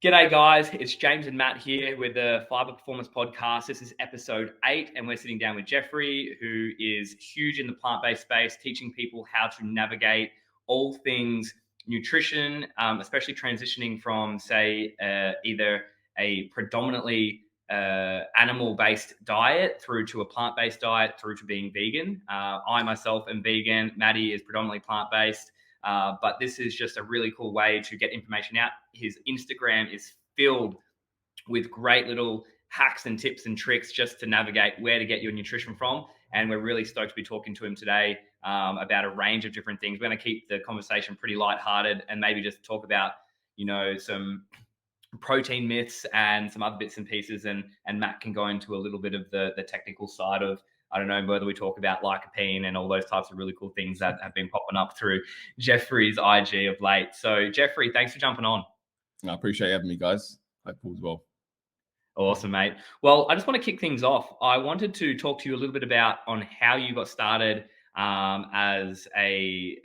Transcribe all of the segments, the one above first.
G'day, guys. It's James and Matt here with the Phyba Performance Podcast. This is episode 8, and we're sitting down with Jeffrey, who is huge in the plant-based space, teaching people how to navigate all things nutrition, especially transitioning from, say, either a predominantly animal-based diet through to a plant-based diet through to being vegan. I myself am vegan. Maddie is predominantly plant-based. But this is just a really cool way to get information out. His Instagram is filled with great little hacks and tips and tricks just to navigate where to get your nutrition from. And we're really stoked to be talking to him today about a range of different things. We're going to keep the conversation pretty lighthearted and maybe just talk about, some protein myths and some other bits and pieces. And Matt can go into a little bit of the technical side of, I don't know whether we talk about lycopene and all those types of really cool things that have been popping up through Jeffrey's IG of late. So Jeffrey, thanks for jumping on. I appreciate having me, guys. Hope all as well. Awesome, mate. Well, I just want to kick things off. I wanted to talk to you a little bit about on how you got started as a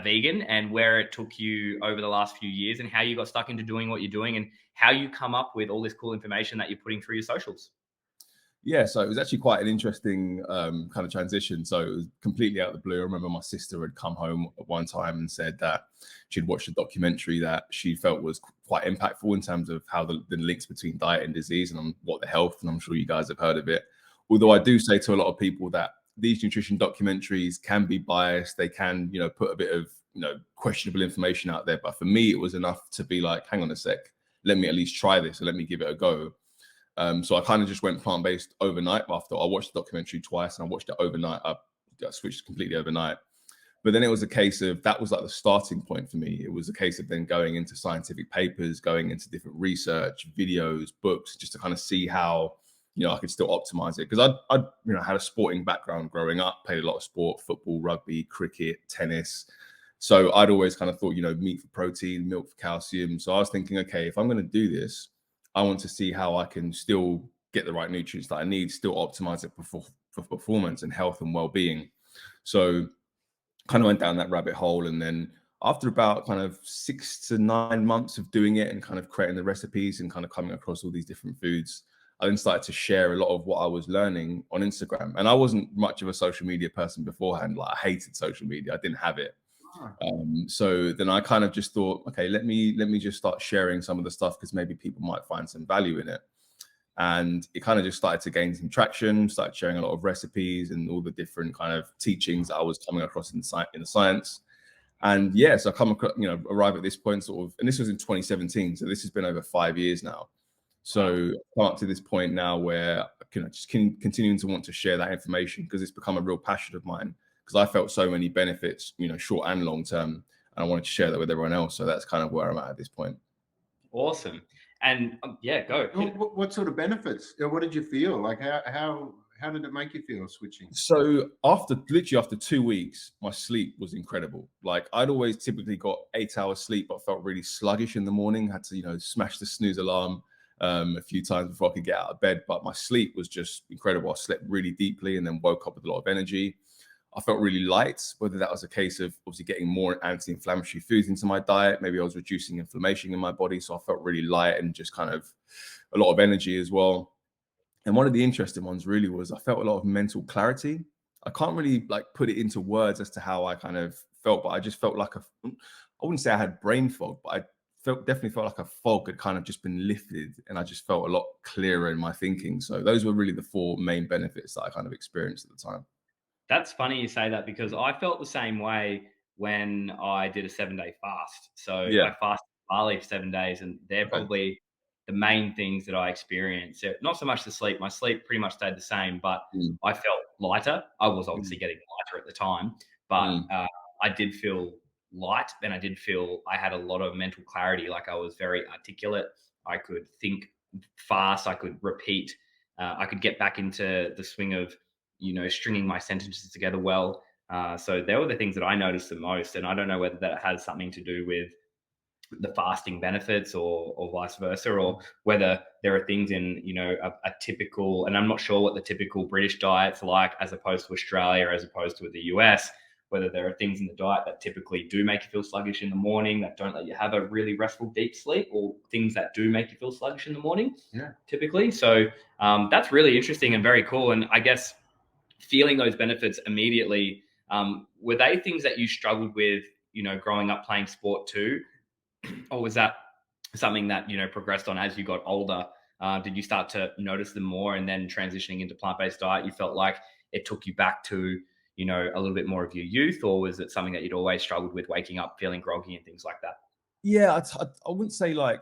vegan and where it took you over the last few years and how you got stuck into doing what you're doing and how you come up with all this cool information that you're putting through your socials. Yeah, so it was actually quite an interesting kind of transition. So it was completely out of the blue. I remember my sister had come home at one time and said that she'd watched a documentary that she felt was quite impactful in terms of how the links between diet and disease and what the health, and I'm sure you guys have heard of it. Although I do say to a lot of people that these nutrition documentaries can be biased. They can, put a bit of, questionable information out there. But for me, it was enough to be like, hang on a sec, let me at least try this and let me give it a go. So I kind of just went plant-based overnight after I watched the documentary twice and I watched it overnight. I switched completely overnight. But then it was a case of, that was like the starting point for me. It was a case of then going into scientific papers, going into different research, videos, books, just to kind of see how, I could still optimize it. Because I had a sporting background growing up, played a lot of sport, football, rugby, cricket, tennis. So I'd always kind of thought, meat for protein, milk for calcium. So I was thinking, okay, if I'm going to do this, I want to see how I can still get the right nutrients that I need, still optimize it for performance and health and well-being. So kind of went down that rabbit hole. And then after about kind of 6 to 9 months of doing it and kind of creating the recipes and kind of coming across all these different foods, I then started to share a lot of what I was learning on Instagram. And I wasn't much of a social media person beforehand. Like, I hated social media. I didn't have it. So then I kind of just thought, okay, let me just start sharing some of the stuff because maybe people might find some value in it. And it kind of just started to gain some traction, started sharing a lot of recipes and all the different kind of teachings that I was coming across in the science. And yeah, so I come across, arrive at this point sort of, and this was in 2017. So this has been over 5 years now. So come up to this point now where I just continuing to want to share that information because it's become a real passion of mine. Because I felt so many benefits, short and long term, and I wanted to share that with everyone else. So that's kind of where I'm at this point. Awesome. And yeah, go. What sort of benefits? What did you feel? Like how did it make you feel switching? So after 2 weeks, my sleep was incredible. Like, I'd always typically got 8 hours sleep, but felt really sluggish in the morning. Had to, smash the snooze alarm a few times before I could get out of bed. But my sleep was just incredible. I slept really deeply and then woke up with a lot of energy. I felt really light, whether that was a case of obviously getting more anti-inflammatory foods into my diet. Maybe I was reducing inflammation in my body. So I felt really light and just kind of a lot of energy as well. And one of the interesting ones really was I felt a lot of mental clarity. I can't really put it into words as to how I kind of felt, but I just felt like I wouldn't say I had brain fog, but I definitely felt like a fog had kind of just been lifted and I just felt a lot clearer in my thinking. So those were really the 4 main benefits that I kind of experienced at the time. That's funny you say that because I felt the same way when I did a 7-day fast. So yeah. I fasted barley for 7 days and they're probably the main things that I experienced. Not so much the sleep. My sleep pretty much stayed the same, but I felt lighter. I was obviously getting lighter at the time, but I did feel light and I did feel I had a lot of mental clarity. Like, I was very articulate. I could think fast. I could repeat. I could get back into the swing of, stringing my sentences together well. So there were the things that I noticed the most. And I don't know whether that has something to do with the fasting benefits or vice versa, or whether there are things in, a typical, and I'm not sure what the typical British diet's like as opposed to Australia, as opposed to the US, whether there are things in the diet that typically do make you feel sluggish in the morning, that don't let you have a really restful deep sleep, or things that do make you feel sluggish in the morning, typically. So that's really interesting and very cool. And I guess feeling those benefits immediately, were they things that you struggled with, growing up playing sport too? Or was that something that, progressed on as you got older? Did you start to notice them more, and then transitioning into plant-based diet, you felt like it took you back to, a little bit more of your youth? Or was it something that you'd always struggled with, waking up feeling groggy and things like that? Yeah, I wouldn't say like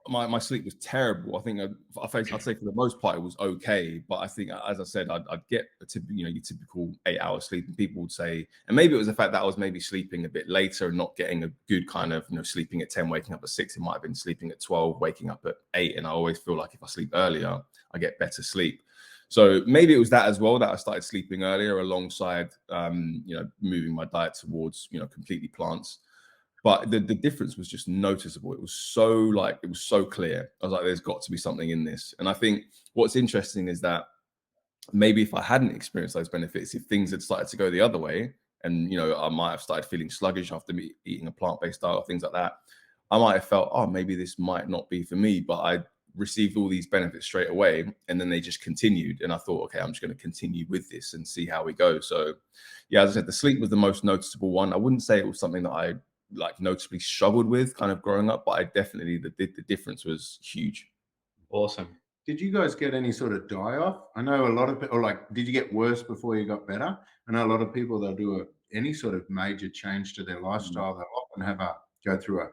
my sleep was terrible. I think I'd say for the most part it was okay, but I think, as I said, I'd get your typical 8 hour sleep, and people would say, and maybe it was the fact that I was maybe sleeping a bit later and not getting a good kind of, sleeping at 10, waking up at 6. It might have been sleeping at 12, waking up at 8, and I always feel like if I sleep earlier, I get better sleep. So maybe it was that as well, that I started sleeping earlier alongside, moving my diet towards, completely plants. But the difference was just noticeable. It was so clear. I was like, there's got to be something in this. And I think what's interesting is that maybe if I hadn't experienced those benefits, if things had started to go the other way, and, I might have started feeling sluggish after eating a plant-based diet or things like that, I might have felt, oh, maybe this might not be for me. But I received all these benefits straight away, and then they just continued. And I thought, okay, I'm just going to continue with this and see how we go. So yeah, as I said, the sleep was the most noticeable one. I wouldn't say it was something that I noticeably struggled with kind of growing up, but I definitely, the difference was huge. Awesome. Did you guys get any sort of die off? I know a lot of people, did you get worse before you got better? I know a lot of people, they'll do any sort of major change to their lifestyle. They'll often go through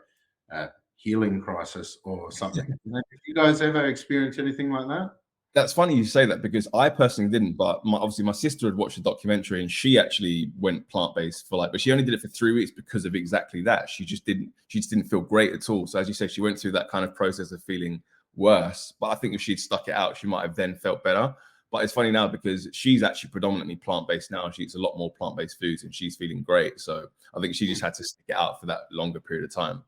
a healing crisis or something. Did you guys ever experience anything like that? That's funny you say that, because I personally didn't, but obviously my sister had watched a documentary, and she actually went plant-based but she only did it for 3 weeks because of exactly that. She just didn't feel great at all. So as you say, she went through that kind of process of feeling worse. But I think if she'd stuck it out, she might have then felt better. But it's funny now, because she's actually predominantly plant-based now. She eats a lot more plant-based foods, and she's feeling great. So I think she just had to stick it out for that longer period of time.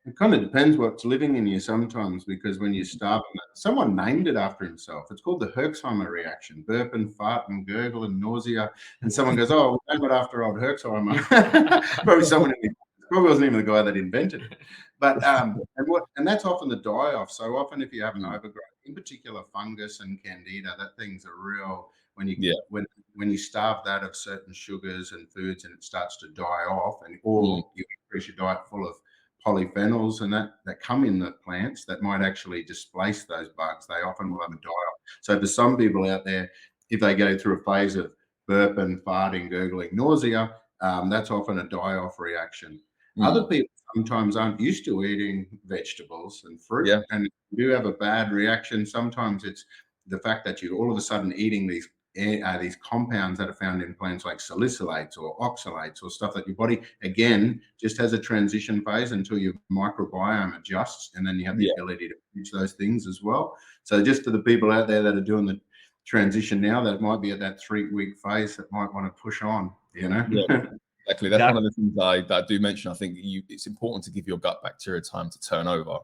It kind of depends what's living in you sometimes, because when you're starving, someone named it after himself. It's called the Herxheimer reaction: burp and fart and gurgle and nausea. And someone goes, "Oh, we named it after old Herxheimer." Probably wasn't even the guy that invented it. But and that's often the die-off. So often, if you have an overgrowth, in particular fungus and candida, that thing's a real, when you starve that of certain sugars and foods, and it starts to die off, and or you increase your diet full of polyphenols and that come in the plants that might actually displace those bugs, they often will have a die-off. So for some people out there, if they go through a phase of burping, farting, gurgling, nausea, that's often a die-off reaction. Other people sometimes aren't used to eating vegetables and fruit, and if you do have a bad reaction, sometimes it's the fact that you're all of a sudden eating these compounds that are found in plants, like salicylates or oxalates, or stuff that your body, again, just has a transition phase until your microbiome adjusts, and then you have the ability to produce those things as well. So just to the people out there that are doing the transition now, that might be at that 3-week phase, that might want to push on, Exactly. That's one of the things that I do mention. I think it's important to give your gut bacteria time to turn over,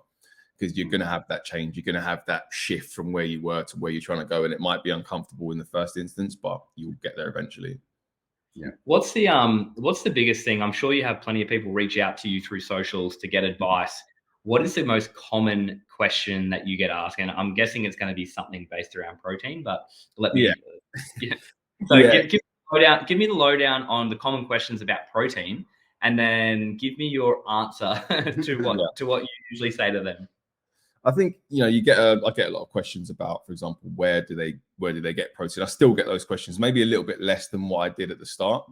because you're going to have that change. You're going to have that shift from where you were to where you're trying to go. And it might be uncomfortable in the first instance, but you'll get there eventually. Yeah. What's the biggest thing? I'm sure you have plenty of people reach out to you through socials to get advice. What is the most common question that you get asked? And I'm guessing it's going to be something based around protein, but let me. So give me the lowdown on the common questions about protein, and then give me your answer to what you usually say to them. I think, I get a lot of questions about, for example, where do they get protein? I still get those questions, maybe a little bit less than what I did at the start.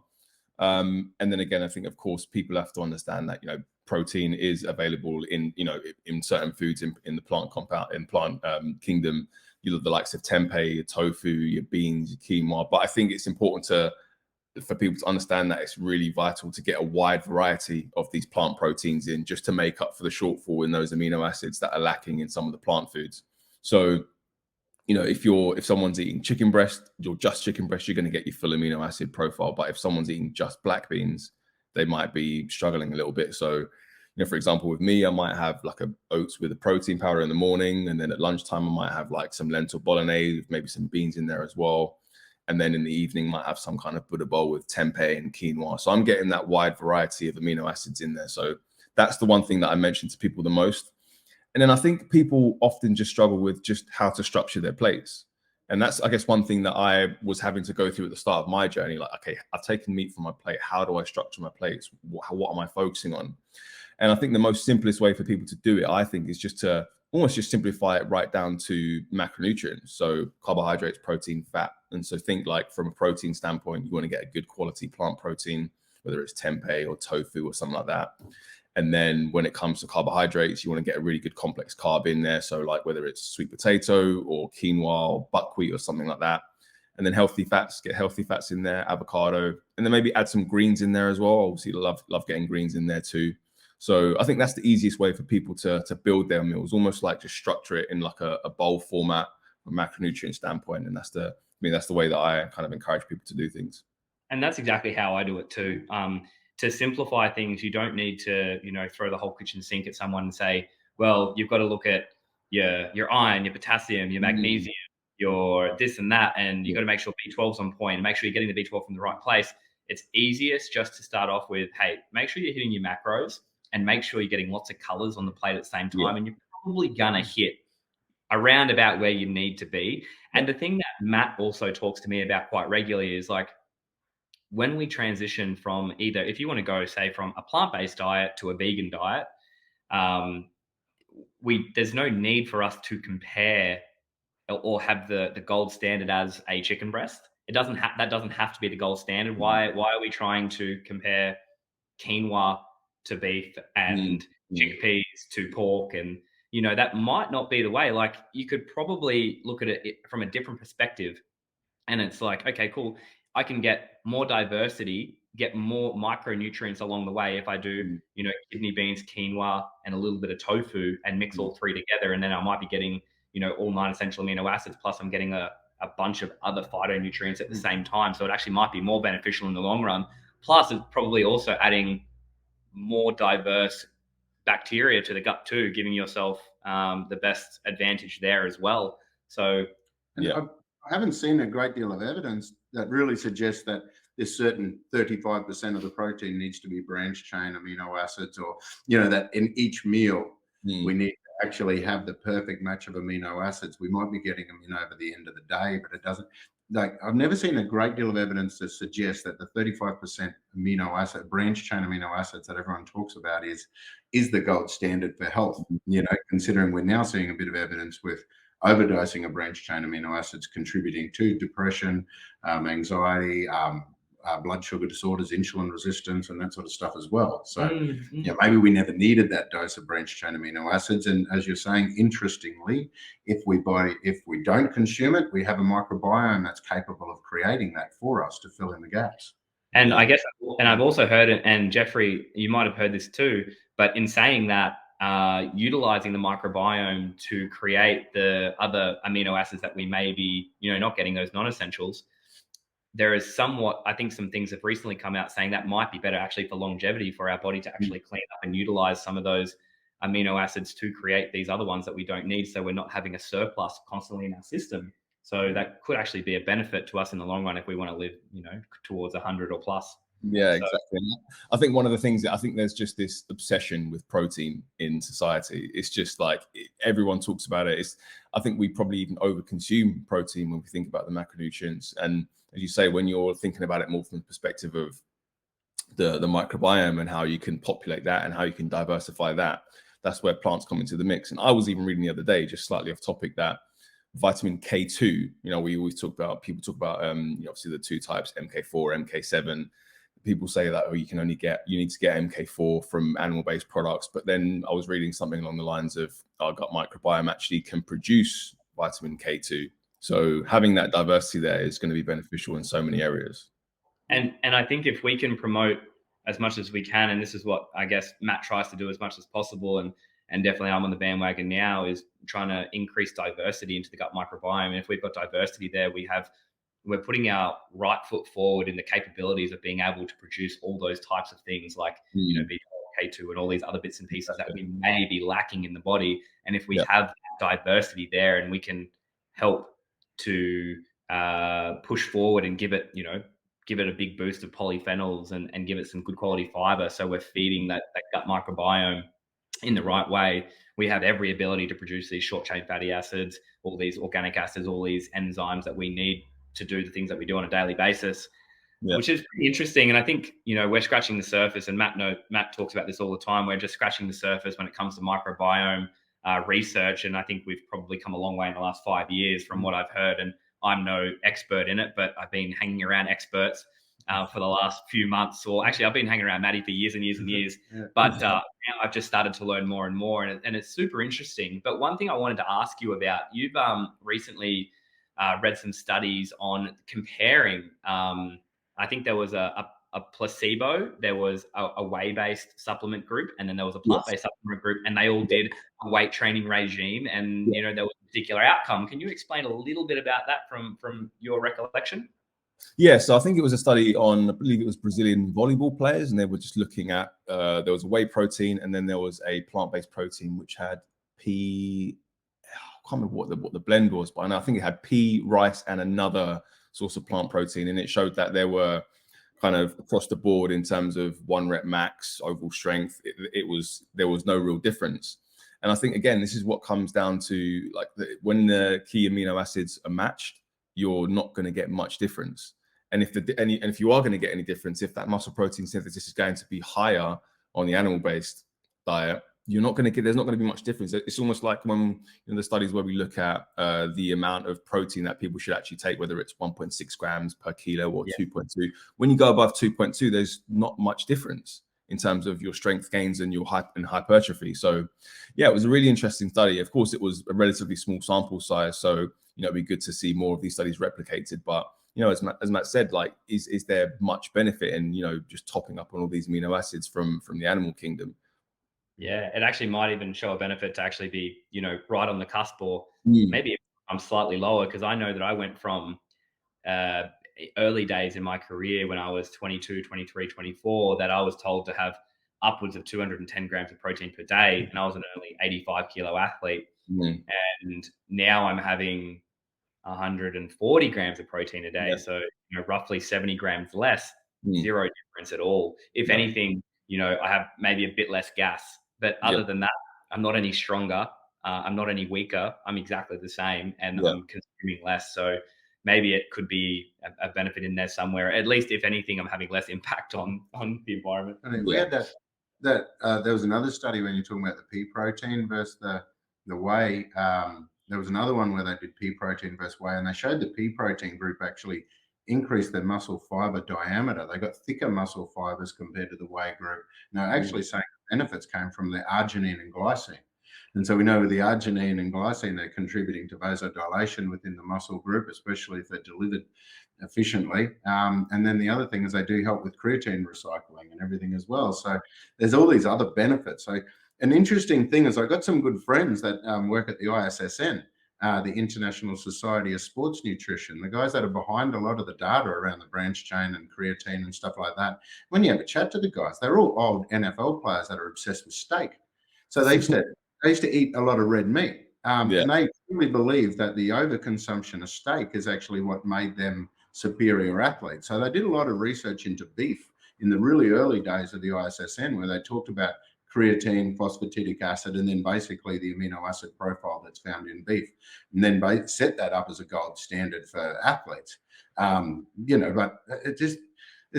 And then again, I think, of course, people have to understand that, protein is available in certain foods in the plant kingdom, the likes of tempeh, your tofu, your beans, your quinoa. But I think it's important for people to understand that it's really vital to get a wide variety of these plant proteins in, just to make up for the shortfall in those amino acids that are lacking in some of the plant foods. So, if someone's eating chicken breast, you're going to get your full amino acid profile. But if someone's eating just black beans, they might be struggling a little bit. So, for example, with me, I might have like oats with a protein powder in the morning, and then at lunchtime I might have like some lentil bolognese with maybe some beans in there as well. And then in the evening, might have some kind of Buddha bowl with tempeh and quinoa. So I'm getting that wide variety of amino acids in there. So that's the one thing that I mention to people the most. And then I think people often just struggle with just how to structure their plates. And that's, I guess, one thing that I was having to go through at the start of my journey. Like, okay, I've taken meat from my plate. How do I structure my plates? What am I focusing on? And I think the most simplest way for people to do it, I think, is just to almost just simplify it right down to macronutrients. So carbohydrates, protein, fat. And so think like from a protein standpoint, you want to get a good quality plant protein, whether it's tempeh or tofu or something like that. And then when it comes to carbohydrates, you want to get a really good complex carb in there. So like whether it's sweet potato or quinoa or buckwheat or something like that. And then healthy fats, get healthy fats in there, avocado, and then maybe add some greens in there as well. Obviously, love getting greens in there too. So I think that's the easiest way for people to build their meals, almost like just structure it in like a bowl format from a macronutrient standpoint. And that's the way that I kind of encourage people to do things. And that's exactly how I do it too. To simplify things, you don't need to, throw the whole kitchen sink at someone and say, well, you've got to look at your iron, your potassium, your magnesium, your this and that, and you've got to make sure B12's on point and make sure you're getting the B12 from the right place. It's easiest just to start off with, hey, make sure you're hitting your macros and make sure you're getting lots of colors on the plate at the same time. And you're probably going to hit around about where you need to be. And the thing that Matt also talks to me about quite regularly is like, when we transition from either, if you want to go, say, from a plant-based diet to a vegan diet, there's no need for us to compare or have the gold standard as a chicken breast. That doesn't have to be the gold standard. Why are we trying to compare quinoa to beef and chickpeas to pork? And that might not be the way. Like, you could probably look at it from a different perspective. And it's like, okay, cool. I can get more diversity, get more micronutrients along the way if I do, kidney beans, quinoa, and a little bit of tofu and mix all three together. And then I might be getting, all 9 essential amino acids, plus I'm getting a bunch of other phytonutrients at the same time. So it actually might be more beneficial in the long run. Plus, it's probably also adding more diverse bacteria to the gut too, giving yourself the best advantage there as well. So, yeah. I haven't seen a great deal of evidence that really suggests that this certain 35% of the protein needs to be branched chain amino acids, or, that in each meal we need to actually have the perfect match of amino acids. We might be getting them in over the end of the day, but it doesn't. Like, I've never seen a great deal of evidence to suggest that the 35% amino acid, branched chain amino acids that everyone talks about is the gold standard for health, considering we're now seeing a bit of evidence with overdosing of branched chain amino acids contributing to depression, anxiety, blood sugar disorders, insulin resistance, and that sort of stuff as well. So maybe we never needed that dose of branched chain amino acids. And as you're saying, interestingly, if we don't consume it, we have a microbiome that's capable of creating that for us to fill in the gaps. And I guess, and I've also heard it, and Jeffrey, you might have heard this too, but in saying that, utilizing the microbiome to create the other amino acids that we may be, not getting, those non-essentials, there is somewhat, I think some things have recently come out saying that might be better actually for longevity, for our body to actually clean up and utilize some of those amino acids to create these other ones that we don't need. So we're not having a surplus constantly in our system. So that could actually be a benefit to us in the long run if we want to live, towards 100 or plus. Yeah, exactly. I think one of the things that I think there's just this obsession with protein in society. It's just like everyone talks about it. I think we probably even overconsume protein when we think about the macronutrients. And as you say, when you're thinking about it more from the perspective of the microbiome and how you can populate that and how you can diversify that, that's where plants come into the mix. And I was even reading the other day, just slightly off topic, that vitamin K2, we always talk about, people talk about obviously the two types, MK4, MK7. People say that, you need to get MK4 from animal-based products. But then I was reading something along the lines of our gut microbiome actually can produce vitamin K2. So having that diversity there is going to be beneficial in so many areas. And I think if we can promote as much as we can, and this is what I guess Matt tries to do as much as possible, and definitely I'm on the bandwagon now, is trying to increase diversity into the gut microbiome. And if we've got diversity there, we're putting our right foot forward in the capabilities of being able to produce all those types of things like, B12, K2, and all these other bits and pieces that we may be lacking in the body. And if we have diversity there, and we can help to push forward and give it, give it a big boost of polyphenols and give it some good quality fiber. So we're feeding that gut microbiome in the right way. We have every ability to produce these short chain fatty acids, all these organic acids, all these enzymes that we need to do the things that we do on a daily basis, which is pretty interesting. And I think, we're scratching the surface, and Matt talks about this all the time. We're just scratching the surface when it comes to microbiome research. And I think we've probably come a long way in the last 5 years from what I've heard. And I'm no expert in it, but I've been hanging around experts for the last few months, or actually I've been hanging around Maddie for years and years and years, but now I've just started to learn more and more, and it's super interesting. But one thing I wanted to ask you about, you've recently read some studies on comparing, I think there was a placebo, there was a whey-based supplement group, and then there was a plant-based supplement group, and they all did a weight training regime, and there was a particular outcome. Can you explain a little bit about that from your recollection? Yeah, so I think it was a study on, I believe it was Brazilian volleyball players, and they were just looking at, there was a whey protein, and then there was a plant-based protein which had I can't remember what the blend was, but I think it had pea, rice, and another source of plant protein, and it showed that there were kind of across the board in terms of 1 rep max, overall strength, there was no real difference. And I think, again, this is what comes down to, like, when the key amino acids are matched, you're not going to get much difference. And if you are going to get any difference, if that muscle protein synthesis is going to be higher on the animal-based diet, there's not going to be much difference. It's almost like when in the studies where we look at the amount of protein that people should actually take, whether it's 1.6 grams per kilo or 2.2. When you go above 2.2, there's not much difference in terms of your strength gains and your hypertrophy. So yeah, it was a really interesting study. Of course, it was a relatively small sample size, so it'd be good to see more of these studies replicated. But as Matt said, like, is there much benefit in just topping up on all these amino acids from the animal kingdom? Yeah, it actually might even show a benefit to actually be, right on the cusp, or maybe I'm slightly lower, because I know that I went from early days in my career when I was 22, 23, 24, that I was told to have upwards of 210 grams of protein per day, and I was an early 85 kilo athlete. And now I'm having 140 grams of protein a day. So, roughly 70 grams less, zero difference at all. If anything, I have maybe a bit less gas, but other than that, I'm not any stronger. I'm not any weaker. I'm exactly the same, and I'm consuming less. So maybe it could be a benefit in there somewhere. At least, if anything, I'm having less impact on the environment. I mean, we had that there was another study when you're talking about the pea protein versus the whey. There was another one where they did pea protein versus whey, and they showed the pea protein group actually increased their muscle fiber diameter. They got thicker muscle fibers compared to the whey group. Now, actually saying the benefits came from the arginine and glycine. And so we know with the arginine and glycine, they're contributing to vasodilation within the muscle group, especially if they're delivered efficiently. And then the other thing is they do help with creatine recycling and everything as well. So there's all these other benefits. So an interesting thing is I got some good friends that work at the ISSN, the International Society of Sports Nutrition, the guys that are behind a lot of the data around the branch chain and creatine and stuff like that. When you have a chat to the guys, they're all old NFL players that are obsessed with steak. So they used to eat a lot of red meat. And they truly believe that the overconsumption of steak is actually what made them superior athletes. So they did a lot of research into beef in the really early days of the ISSN, where they talked about creatine, phosphatidic acid, and then basically the amino acid profile that's found in beef, and then set that up as a gold standard for athletes. But it just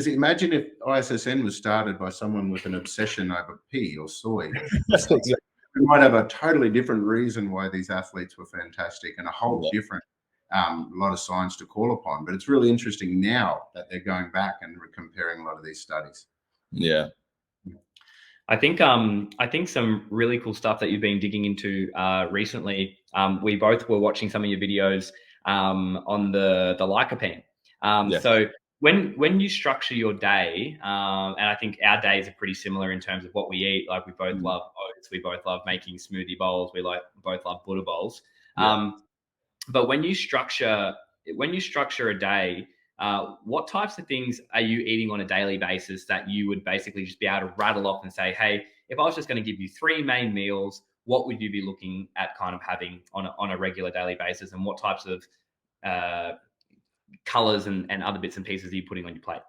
imagine if ISSN was started by someone with an obsession over pea or soy. We might have a totally different reason why these athletes were fantastic, and a whole different lot of science to call upon. But it's really interesting now that they're going back and comparing a lot of these studies. Yeah. I think some really cool stuff that you've been digging into recently. We both were watching some of your videos on the lycopene. So when you structure your day, and I think our days are pretty similar in terms of what we eat. Like, we both love oats, we both love making smoothie bowls, we both love Buddha bowls. But when you structure a day, what types of things are you eating on a daily basis that you would basically just be able to rattle off and say, hey, if I was just going to give you 3 main meals, what would you be looking at kind of having on a regular daily basis, and what types of colors and other bits and pieces that you're putting on your plate?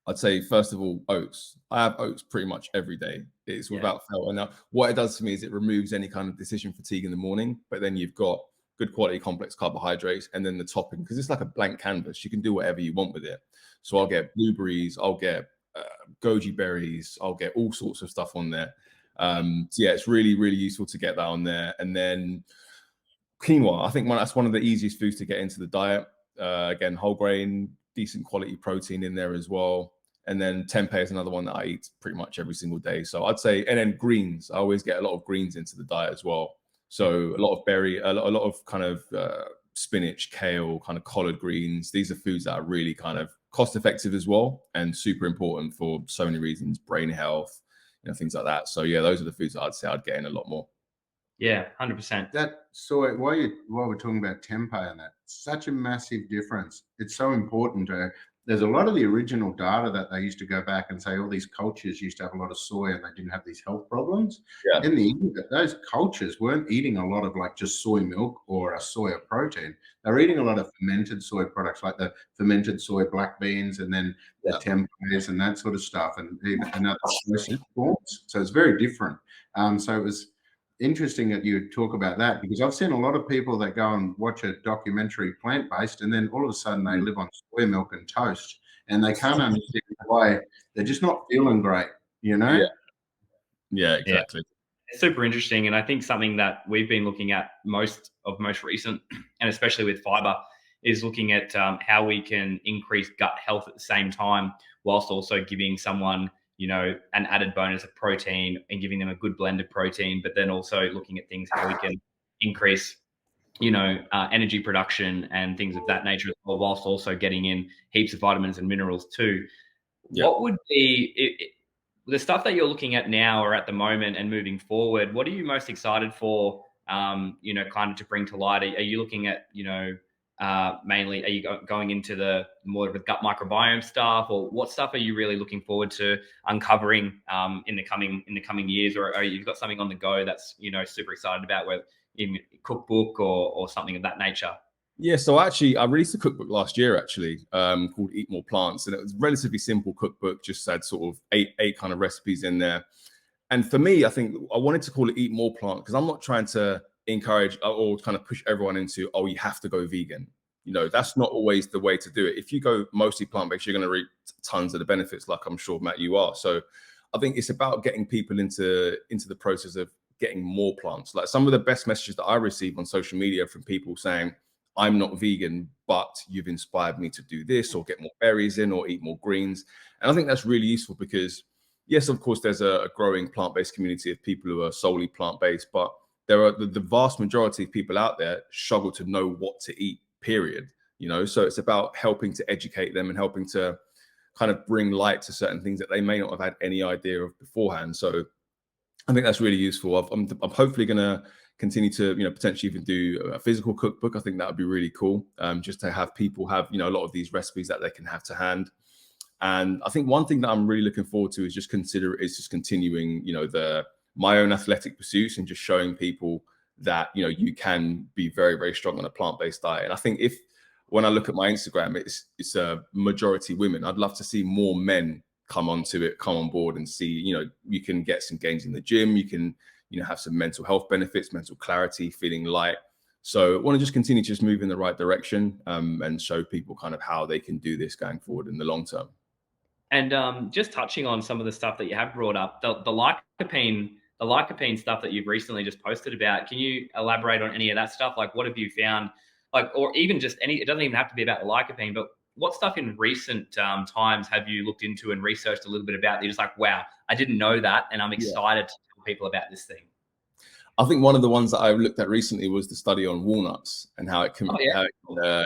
I'd say, first of all, oats. I have oats pretty much every day. It's without fail. And now what it does for me is it removes any kind of decision fatigue in the morning, but then you've got good quality complex carbohydrates, and then the topping, because it's like a blank canvas. You can do whatever you want with it. So I'll get blueberries, I'll get goji berries, I'll get all sorts of stuff on there. So yeah, it's really, really useful to get that on there. And then quinoa, I think that's one of the easiest foods to get into the diet. Again, whole grain, decent quality protein in there as well. And then tempeh is another one that I eat pretty much every single day. So I'd say, and then greens. I always get a lot of greens into the diet as well. So a lot of a lot of kind of spinach, kale, kind of collard greens. These are foods that are really kind of cost effective as well, and super important for so many reasons, brain health, things like that. So yeah, those are the foods that I'd say I'd get in a lot more. Yeah, 100%. That soy, while we're talking about tempeh and that, such a massive difference. It's so important. There's a lot of the original data that they used to go back and say all these cultures used to have a lot of soy and they didn't have these health problems. Yeah. In the end, those cultures weren't eating a lot of like just soy milk or a soya protein. They were eating a lot of fermented soy products, like the fermented soy black beans, and then the tempehs and that sort of stuff, and even another forms. So it's very different. So it was interesting that you talk about that, because I've seen a lot of people that go and watch a documentary plant-based, and then all of a sudden they live on soy milk and toast, and they can't understand why they're just not feeling great, Yeah, exactly. It's super interesting, and I think something that we've been looking at most recent, and especially with Phyba, is looking at how we can increase gut health at the same time, whilst also giving someone an added bonus of protein and giving them a good blend of protein, but then also looking at things how we can increase, energy production and things of that nature, whilst also getting in heaps of vitamins and minerals too. Yeah. What would be the stuff that you're looking at now or at the moment and moving forward? What are you most excited for, kind of to bring to light? Are you looking at, mainly, are you going into the more of the gut microbiome stuff, or what stuff are you really looking forward to uncovering in the coming years, or are you got something on the go that's super excited about, whether in cookbook or something of that nature? Yeah, so actually, I released a cookbook last year, called Eat More Plants, and it was a relatively simple cookbook, just had sort of eight kind of recipes in there. And for me, I think I wanted to call it Eat More Plant because I'm not trying to encourage or kind of push everyone into, oh, you have to go vegan. That's not always the way to do it. If you go mostly plant-based, you're going to reap tons of the benefits, like I'm sure, Matt, you are. So I think it's about getting people into the process of getting more plants. Like some of the best messages that I receive on social media from people saying, I'm not vegan, but you've inspired me to do this, or get more berries in, or eat more greens. And I think that's really useful because, yes, of course, there's a growing plant-based community of people who are solely plant-based, but there are the vast majority of people out there struggle to know what to eat, period. So it's about helping to educate them and helping to kind of bring light to certain things that they may not have had any idea of beforehand. So I think that's really useful. I'm hopefully going to continue to, potentially even do a physical cookbook. I think that would be really cool, just to have people have, a lot of these recipes that they can have to hand. And I think one thing that I'm really looking forward to is just continuing, my own athletic pursuits, and just showing people that, you can be very, very strong on a plant-based diet. And I think when I look at my Instagram, it's a majority women. I'd love to see more men come on board and see, you can get some gains in the gym. You can, have some mental health benefits, mental clarity, feeling light. So I want to just continue to just move in the right direction, and show people kind of how they can do this going forward in the long term. And just touching on some of the stuff that you have brought up, the lycopene stuff that you've recently just posted about, can you elaborate on any of that stuff? Like, what have you found? Like, or even just it doesn't even have to be about the lycopene, but what stuff in recent times have you looked into and researched a little bit about that you're just like, wow, I didn't know that, and I'm excited to tell people about this thing? I think one of the ones that I looked at recently was the study on walnuts and how it can,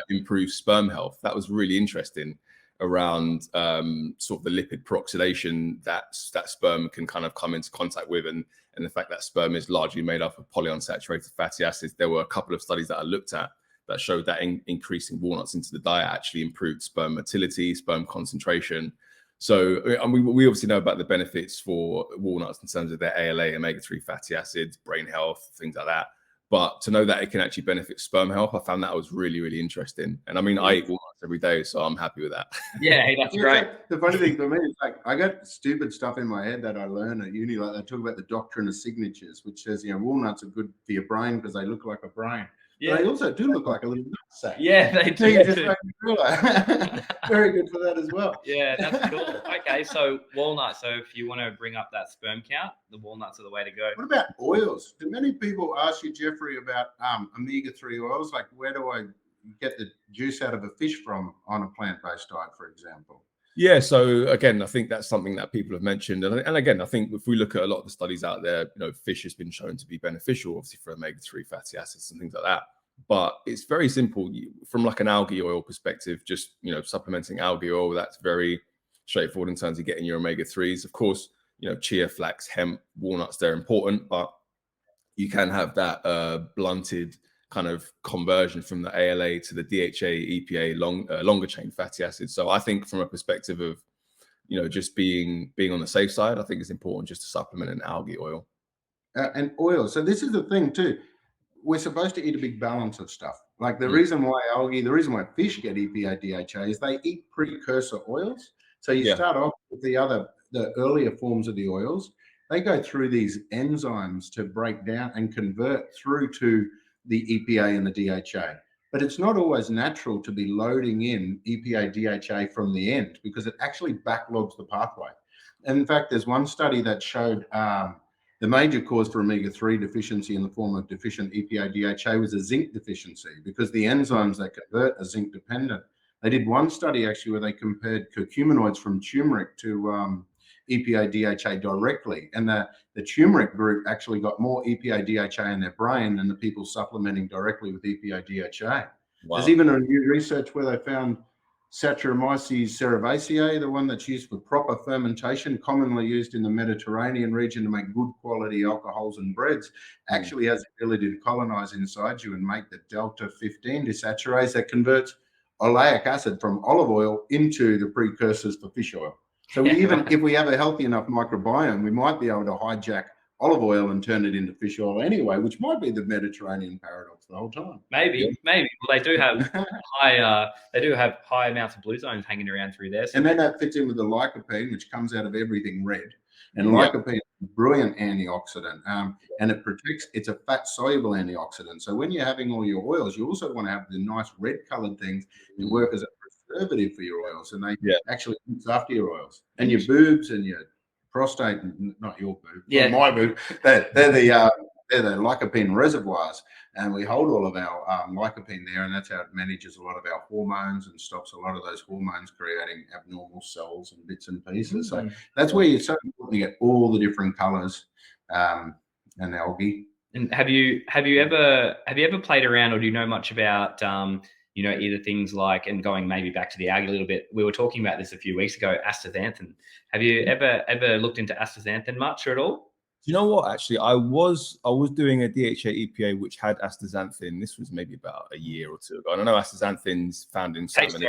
improve sperm health. That was really interesting, around sort of the lipid peroxidation that sperm can kind of come into contact with, and the fact that sperm is largely made up of polyunsaturated fatty acids. There were a couple of studies that I looked at that showed that increasing walnuts into the diet actually improved sperm motility, sperm concentration. So we obviously know about the benefits for walnuts in terms of their ALA, omega-3 fatty acids, brain health, things like that. But to know that it can actually benefit sperm health, I found that was really, really interesting. And I mean, I eat walnuts every day, so I'm happy with that. Yeah, that's great. Like, the funny thing for me is like I got stupid stuff in my head that I learned at uni. Like they talk about the doctrine of signatures, which says walnuts are good for your brain because they look like a brain. Yeah. But they also do look like a little nutsack. Yeah, they do. Very good for that as well. Yeah, that's cool. Okay, so walnuts. So if you want to bring up that sperm count, the walnuts are the way to go. What about oils? Do many people ask you, Jeffrey, about omega-3 oils? Like, where do I get the juice out of a fish from on a plant-based diet, for example? Yeah, so again, I think that's something that people have mentioned. And again, I think if we look at a lot of the studies out there, fish has been shown to be beneficial, obviously, for omega-3 fatty acids and things like that. But it's very simple from like an algae oil perspective, just, supplementing algae oil, that's very straightforward in terms of getting your omega-3s. Of course, chia, flax, hemp, walnuts, they're important, but you can have that blunted kind of conversion from the ALA to the DHA, EPA, longer chain fatty acids. So I think from a perspective of, just being on the safe side, I think it's important just to supplement an algae oil. And oil. So this is the thing too. We're supposed to eat a big balance of stuff. Like the reason why the reason why fish get EPA, DHA is they eat precursor oils. So you start off with the earlier forms of the oils. They go through these enzymes to break down and convert through to the EPA and the DHA. But it's not always natural to be loading in EPA, DHA from the end because it actually backlogs the pathway. And in fact, there's one study that showed the major cause for omega-3 deficiency in the form of deficient EPA, DHA was a zinc deficiency because the enzymes that convert are zinc dependent. They did one study actually where they compared curcuminoids from turmeric to EPA, DHA directly. And the turmeric group actually got more EPA, DHA in their brain than the people supplementing directly with EPA, DHA. Wow. There's even a new research where they found Saccharomyces cerevisiae, the one that's used for proper fermentation, commonly used in the Mediterranean region to make good quality alcohols and breads, actually has the ability to colonize inside you and make the delta 15 desaturase that converts oleic acid from olive oil into the precursors for fish oil. So if we have a healthy enough microbiome, we might be able to hijack olive oil and turn it into fish oil anyway, which might be the Mediterranean paradox the whole time. Maybe. Well, they do have high amounts of blue zones hanging around through there. So and then that fits in with the lycopene, which comes out of everything red. And lycopene is a brilliant antioxidant, and it protects. It's a fat-soluble antioxidant. So when you're having all your oils, you also want to have the nice red-colored things to work as a preservative for your oils, and they actually look after your oils and your boobs and your prostate, not your boob, not my boob. They're the lycopene reservoirs, and we hold all of our lycopene there, and that's how it manages a lot of our hormones and stops a lot of those hormones creating abnormal cells and bits and pieces. So that's where you're so important to get all the different colors and algae. And have you ever played around, or do you know much about either things like, and going maybe back to the algae a little bit, we were talking about this a few weeks ago, astaxanthin. Have you ever looked into astaxanthin much or at all? You know what? Actually, I was doing a DHA EPA which had astaxanthin. This was maybe about a year or two ago. And I know astaxanthin's found in salmon.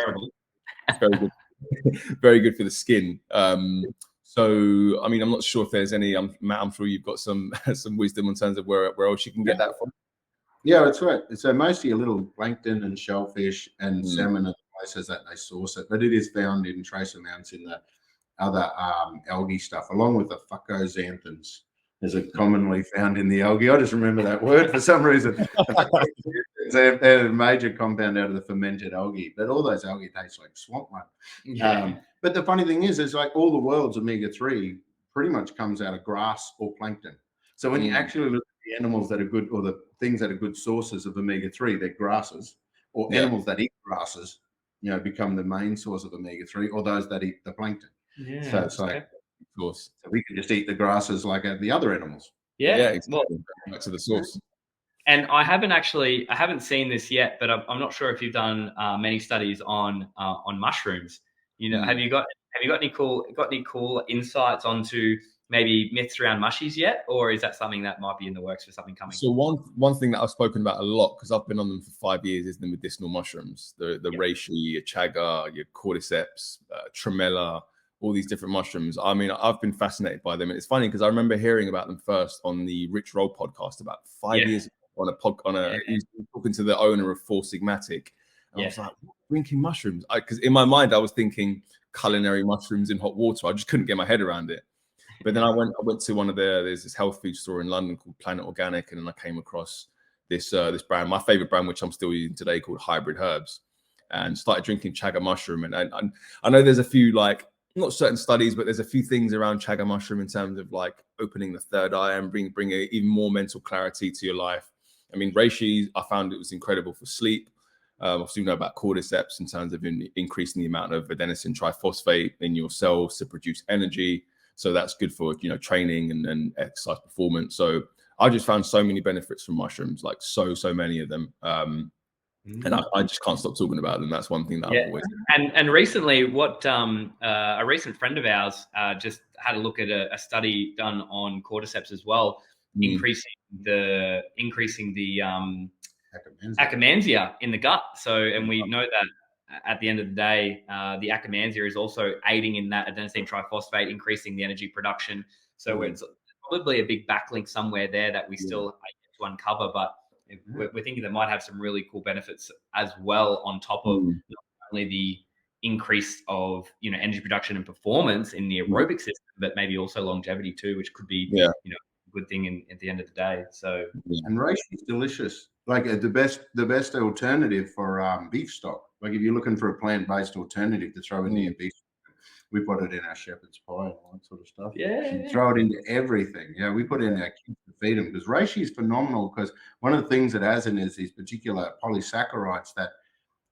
It's very good, very good for the skin. So, I mean, I'm not sure if there's any. Matt, I'm sure you've got some wisdom in terms of where else you can get that from. Yeah, that's right. So mostly a little plankton and shellfish and salmon are the places that they source it, but it is found in trace amounts in the other algae stuff, along with the fucoxanthins. Is it commonly found in the algae? I just remember that word for some reason. They're a major compound out of the fermented algae, but all those algae taste like swamp mud. But the funny thing is like all the world's omega-3 pretty much comes out of grass or plankton. So when you actually look at the animals that are good, or the things that are good sources of omega-3, they're grasses, or animals that eat grasses, become the main source of omega-3, or those that eat the plankton. Yeah, so it's like, of course, so we can just eat the grasses like the other animals. Yeah, exactly. Back to the source. And I haven't seen this yet, but I'm not sure if you've done many studies on mushrooms. Have you got any cool insights onto maybe myths around mushies yet, or is that something that might be in the works for something coming? So one thing that I've spoken about a lot, because I've been on them for 5 years, is the medicinal mushrooms, the reishi, your chaga, your cordyceps, tremella, all these different mushrooms. I mean, I've been fascinated by them. And it's funny because I remember hearing about them first on the Rich Roll podcast about 5 years ago. he was talking to the owner of Four Sigmatic, and I was like, drinking mushrooms, because in my mind I was thinking culinary mushrooms in hot water. I just couldn't get my head around it. But then I went to there's this health food store in London called Planet Organic, and then I came across this brand, my favorite brand, which I'm still using today, called Hybrid Herbs, and started drinking chaga mushroom. And I know there's a few, like, not certain studies, but there's a few things around chaga mushroom in terms of like opening the third eye and bring even more mental clarity to your life. I mean, reishi, I found it was incredible for sleep. Obviously, you know about cordyceps in terms of increasing the amount of adenosine triphosphate in your cells to produce energy. So that's good for, training and exercise performance. So I just found so many benefits from mushrooms, like so many of them. And I just can't stop talking about them. That's one thing that I've always. And recently, what a recent friend of ours just had a look at a study done on cordyceps as well, increasing the Akkermansia in the gut. So, and we know that at the end of the day, the Akkermansia is also aiding in that adenosine triphosphate, increasing the energy production. So it's probably a big backlink somewhere there that we still have to uncover, but we're thinking that might have some really cool benefits as well, on top of not only the increase of energy production and performance in the aerobic system, but maybe also longevity too, which could be a good thing at the end of the day. So and reishi is delicious. Like the best alternative for beef stock. Like if you're looking for a plant-based alternative to throw into your beef, we put it in our shepherd's pie and all that sort of stuff. Throw it into everything. We put it in our kids to feed them, because reishi is phenomenal, because one of the things it has in is these particular polysaccharides that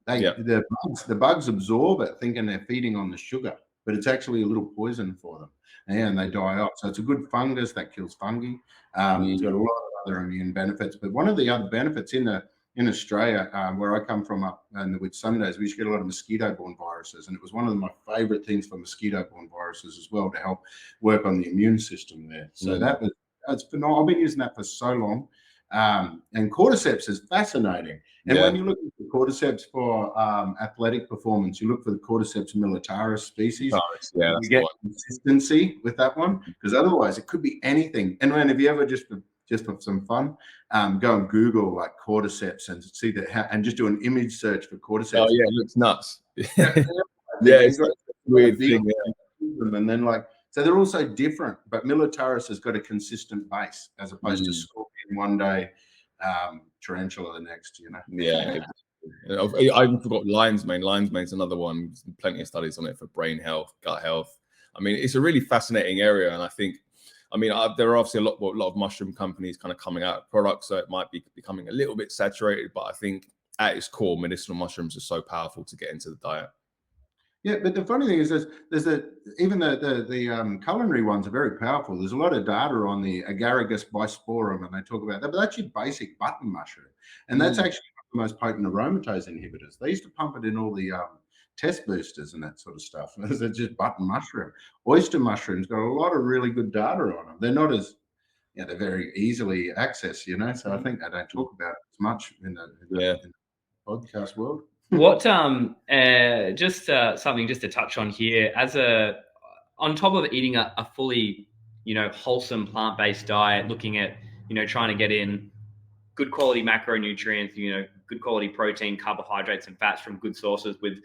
the bugs absorb it thinking they're feeding on the sugar, but it's actually a little poison for them, and they die off. So it's a good fungus that kills fungi. It's got a lot of other immune benefits, but one of the other benefits in Australia, where I come from up in the Whitsundays, we used to get a lot of mosquito-borne viruses, and it was one of my favourite things for mosquito-borne viruses as well, to help work on the immune system there. So that's phenomenal. I've been using that for so long. And cordyceps is fascinating. And when you look at the cordyceps for athletic performance, you look for the cordyceps militaris species. You get consistency with that one, because otherwise it could be anything. And if you ever just for some fun, go and Google like cordyceps and see and just do an image search for cordyceps. Oh yeah, it looks nuts. It's like a weird thing. And then so they're also different, but militaris has got a consistent base, as opposed to scorpion one day, tarantula the next. I even forgot lion's mane. Lion's mane's another one. There's plenty of studies on it for brain health, gut health. I mean, it's a really fascinating area, and I think. There are obviously a lot of mushroom companies kind of coming out with products, so it might be becoming a little bit saturated. But I think at its core, medicinal mushrooms are so powerful to get into the diet. Yeah, but the funny thing is, even the culinary ones are very powerful. There's a lot of data on the Agaricus bisporum, and they talk about that. But that's your basic button mushroom, and that's actually one of the most potent aromatase inhibitors. They used to pump it in all the test boosters and that sort of stuff. It's just button mushroom. Oyster mushrooms got a lot of really good data on them. They're not as, they're very easily accessed, so I think they don't talk about it as much in the podcast world. What just something just to touch on here, on top of eating a fully wholesome plant-based diet, looking at trying to get in good quality macronutrients, good quality protein, carbohydrates, and fats from good sources with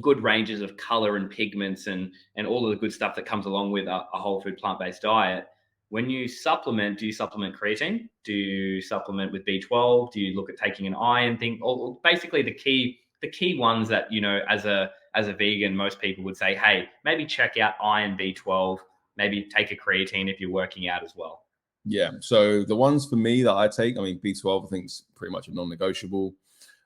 good ranges of color and pigments and all of the good stuff that comes along with a whole food plant-based diet. When you supplement, do you supplement creatine? Do you supplement with B12? Do you look at taking an iron thing? Or basically the key ones that, as a vegan, most people would say, hey, maybe check out iron, B12, maybe take a creatine if you're working out as well. Yeah. So the ones for me that I take, B12, I think is pretty much a non-negotiable.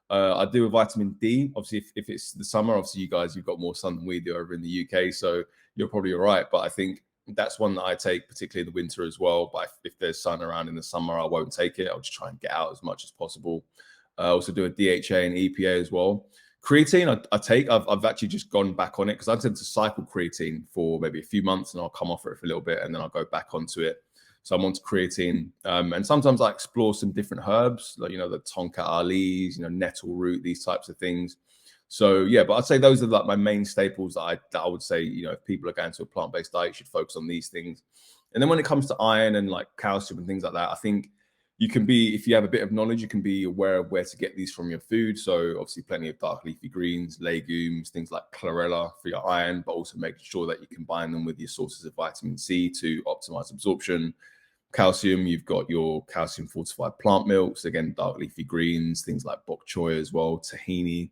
I do a vitamin D. Obviously, if it's the summer, obviously you've got more sun than we do over in the UK, so you're probably all right. But I think that's one that I take, particularly in the winter as well. But if there's sun around in the summer, I won't take it. I'll just try and get out as much as possible. I also do a DHA and EPA as well. Creatine, I take. I've actually just gone back on it, because I tend to cycle creatine for maybe a few months, and I'll come off it for a little bit, and then I'll go back onto it. So I'm onto creatine, and sometimes I explore some different herbs, like the tonka ali's, nettle root, these types of things. So yeah, but I'd say those are like my main staples that I would say, if people are going to a plant-based diet, you should focus on these things. And then when it comes to iron and like calcium and things like that, I think you can be, if you have a bit of knowledge, you can be aware of where to get these from your food. So obviously plenty of dark leafy greens, legumes, things like chlorella for your iron, but also making sure that you combine them with your sources of vitamin C to optimize absorption. Calcium, you've got your calcium fortified plant milks, again, dark leafy greens, things like bok choy as well, tahini.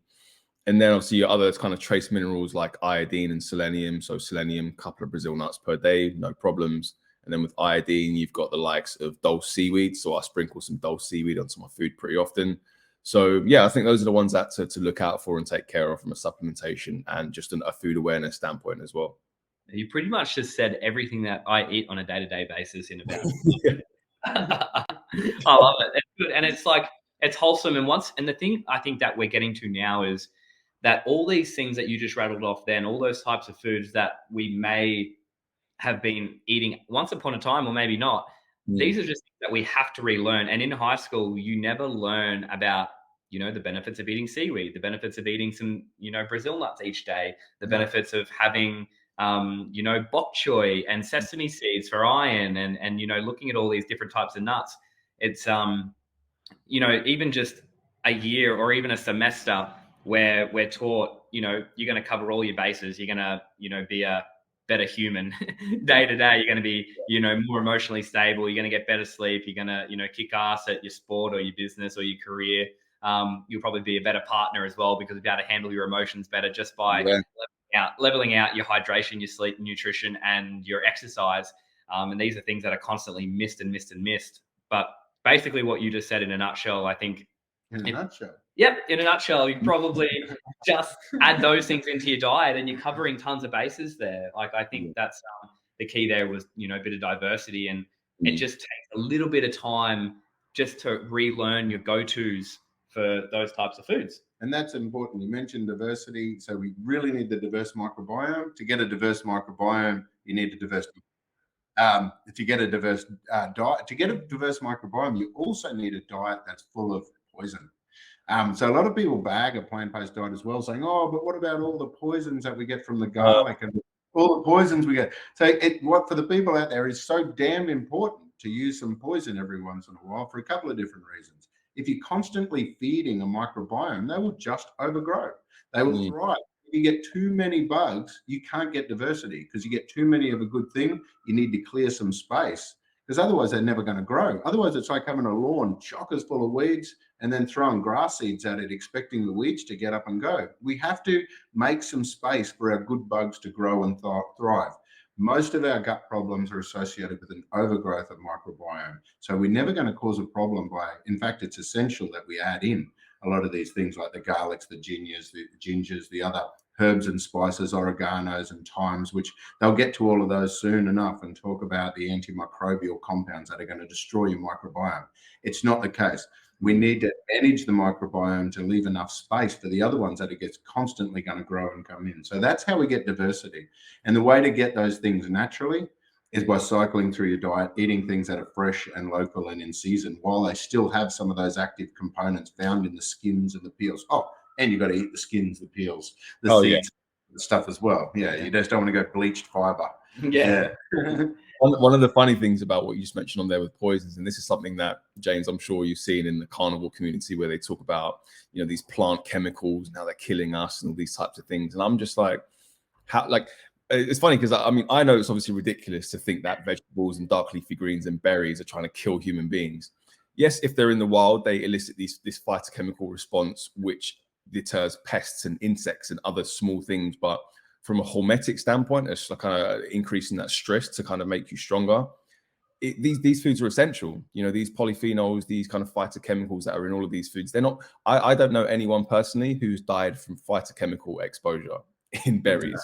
And then obviously your other kind of trace minerals like iodine and selenium. So selenium, couple of Brazil nuts per day, no problems. And then with iodine, you've got the likes of dulse seaweed. So I sprinkle some dulse seaweed onto my food pretty often. So yeah, I think those are the ones that to look out for and take care of from a supplementation and just a food awareness standpoint as well. You pretty much just said everything that I eat on a day-to-day basis in about. I love it. It's good. And it's like, it's wholesome. And the thing I think that we're getting to now is that all these things that you just rattled off then, all those types of foods that we may have been eating once upon a time, or maybe not, these are just things that we have to relearn. And in high school, you never learn about, the benefits of eating seaweed, the benefits of eating some, Brazil nuts each day, the benefits of having, bok choy and sesame seeds for iron, and looking at all these different types of nuts. It's, even just a year or even a semester where we're taught, you're going to cover all your bases. You're going to, be a better human day to day. You're going to be, more emotionally stable. You're going to get better sleep. You're going to, kick ass at your sport or your business or your career. You'll probably be a better partner as well, because you'll be able to handle your emotions better just by leveling out your hydration, your sleep, nutrition, and your exercise. And these are things that are constantly missed. But basically what you just said in a nutshell, I think. In a nutshell. Yep, in a nutshell, you probably just add those things into your diet and you're covering tons of bases there. Like, I think that's the key there was, a bit of diversity, and it just takes a little bit of time just to relearn your go-tos for those types of foods. And that's important. You mentioned diversity. So we really need the diverse microbiome. To get a diverse microbiome, you need a diverse to get a diverse diet. To get a diverse microbiome, you also need a diet that's full of poison. So a lot of people bag a plant-based diet as well, saying, "Oh, but what about all the poisons that we get from the garlic and all the poisons we get?" So what for the people out there is so damn important to use some poison every once in a while for a couple of different reasons. If you're constantly feeding a microbiome, they will just overgrow. They will thrive. If you get too many bugs, you can't get diversity, because you get too many of a good thing. You need to clear some space, because otherwise they're never going to grow. Otherwise, it's like having a lawn chockers full of weeds and then throwing grass seeds at it, expecting the weeds to get up and go. We have to make some space for our good bugs to grow and thrive. Most of our gut problems are associated with an overgrowth of microbiome. So we're never going to cause a problem in fact, it's essential that we add in a lot of these things like the garlics, the gingers, the other herbs and spices, oreganos and thymes, which they'll get to all of those soon enough and talk about the antimicrobial compounds that are going to destroy your microbiome. It's not the case. We need to manage the microbiome to leave enough space for the other ones that it gets constantly going to grow and come in. So that's how we get diversity. And the way to get those things naturally is by cycling through your diet, eating things that are fresh and local and in season, while they still have some of those active components found in the skins and the peels. Oh, and you've got to eat the skins, the peels, the seeds, the stuff as well. Yeah, you just don't want to go bleached fiber. Yeah. One of the funny things about what you just mentioned on there with poisons, and this is something that, James, I'm sure you've seen in the carnivore community, where they talk about, these plant chemicals and how they're killing us and all these types of things. And I'm just like, it's funny because I know it's obviously ridiculous to think that vegetables and dark leafy greens and berries are trying to kill human beings. Yes, if they're in the wild, they elicit this phytochemical response, which deters pests and insects and other small things. But from a hormetic standpoint, it's like kind of increasing that stress to kind of make you stronger. These foods are essential. These polyphenols, these kind of phytochemicals that are in all of these foods, they're not. I don't know anyone personally who's died from phytochemical exposure in berries.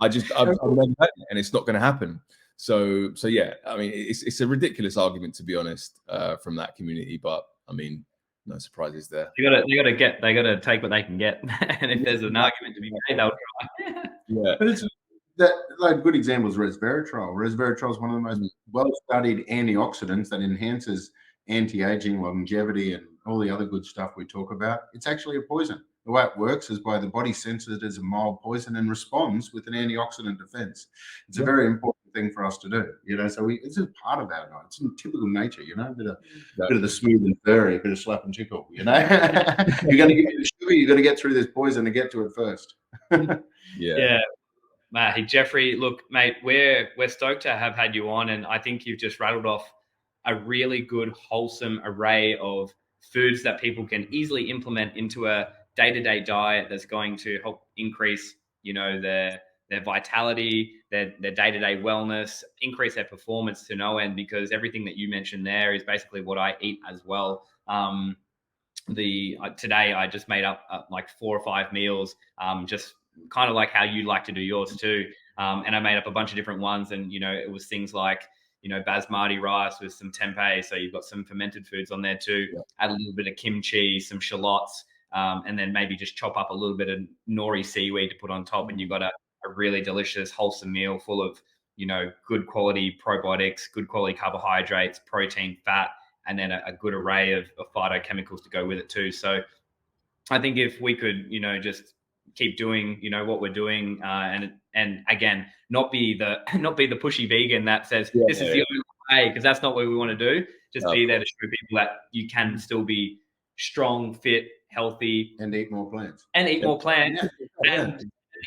I've never heard it, and it's not going to happen. So yeah, it's a ridiculous argument, to be honest, from that community. But no surprises there. They gotta take what they can get, and if there's an argument to be made, they'll try. Yeah, but good example is resveratrol. Resveratrol is one of the most well-studied antioxidants that enhances anti-aging, longevity, and all the other good stuff we talk about. It's actually a poison. The way it works is by the body senses it as a mild poison and responds with an antioxidant defense. It's a very important thing for us to do, you know. So it's just part of our night. It's in typical nature, you know. A bit of the smooth and furry, a bit of slap and tickle, you know. You're going to get the sugar. You got to get through this poison to get to it first. Yeah. Hey, Jeffrey, look, mate, we're stoked to have had you on, and I think you've just rattled off a really good, wholesome array of foods that people can easily implement into a day-to-day diet that's going to help increase, you know, their vitality, their day-to-day wellness, increase their performance to no end, because everything that you mentioned there is basically what I eat as well. Today I just made up like 4 or 5 meals, just kind of like how you like to do yours too. And I made up a bunch of different ones, and you know, it was things like, you know, basmati rice with some tempeh, so you've got some fermented foods on there too. Add a little bit of kimchi, some shallots, and then maybe just chop up a little bit of nori seaweed to put on top, and you've got a really delicious, wholesome meal full of, you know, good quality probiotics, good quality carbohydrates, protein, fat, and then a good array of phytochemicals to go with it too. So I think if we could, you know, just keep doing, you know, what we're doing, and again, not be the pushy vegan that says this is the only way, because that's not what we want to do. Just be there to show people that you can still be strong, fit, healthy, and eat more plants. And at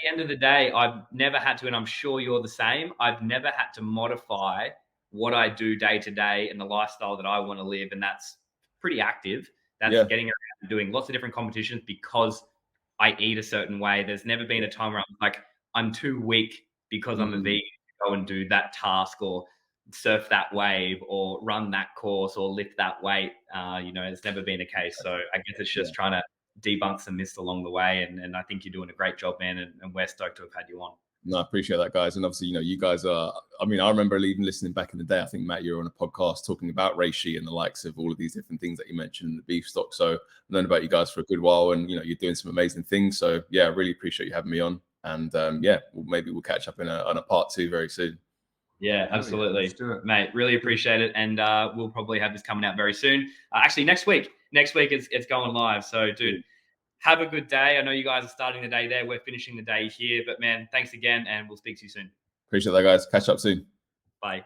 the end of the day, I've never had to, and I'm sure you're the same, I've never had to modify what I do day to day and the lifestyle that I want to live, and that's pretty active. That's getting around and doing lots of different competitions because I eat a certain way. There's never been a time where I'm like, I'm too weak because I'm a vegan to go and do that task or surf that wave or run that course or lift that weight. You know, it's never been a case. So I guess it's just trying to debunk some myths along the way. And I think you're doing a great job, man. And we're stoked to have had you on. No, I appreciate that, guys. And obviously, you know, you guys are, I mean, I remember even listening back in the day. I think, Matt, you were on a podcast talking about reishi and the likes of all of these different things that you mentioned in the beef stock. So I've known about you guys for a good while, and, you know, you're doing some amazing things. So yeah, I really appreciate you having me on. And maybe we'll catch up on a part 2 very soon. Yeah, absolutely. Let's do it, mate. Really appreciate it. And we'll probably have this coming out very soon. Actually, next week it's going live. So dude, have a good day. I know you guys are starting the day there. We're finishing the day here. But, man, thanks again, and we'll speak to you soon. Appreciate that, guys. Catch up soon. Bye.